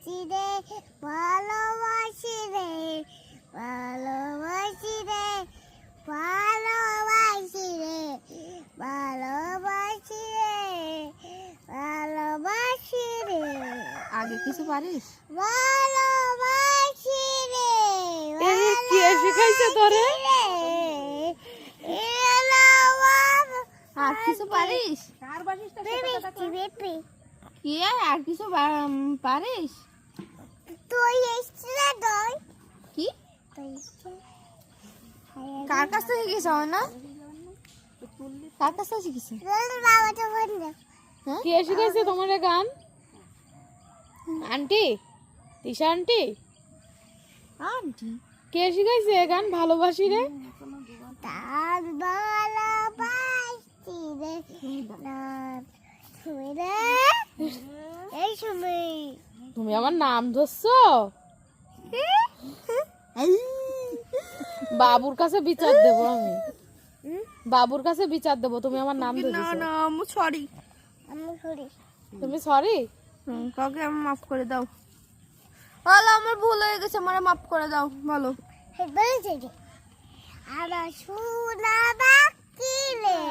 ভালোবাসি রে ভালোবাসি রে ভালোবাসি রে ভালোবাসি রে ভালোবাসি রে ভালোবাসি রে। আগে কিছু পারিস? ভালোবাসি রে কে শিখাইছে তোরে? আর কিছু পারিস? কি আর কিছু পারিস? তুই এসছিস তুই কি তুই কার কাছ থেকে শিখেছ না? কার কাছ থেকে শিখেছ? বাবাটা ফোন দে। কে শিখাইছে তোমার এ গান? Aunty, Tisha aunty. আন্টি কে শিখাইছে এ গান ভালোবাসি রে? তার ভালোবাসি রে না তুমি রে এই সময় তুমি আমার নাম ধরছো? বাবুর কাছে বিচার দেবো আমি। বাবুর কাছে বিচার দেবো, তুমি আমার নাম না ধরেছো। না আমি সরি। আমি করি তুমি সরি? কাকে আমি মাফ করে দাও। বলো আমার ভুল হয়ে গেছে, আমারে মাফ করে দাও। বলো বলেছে আর শোনা বাকি রে।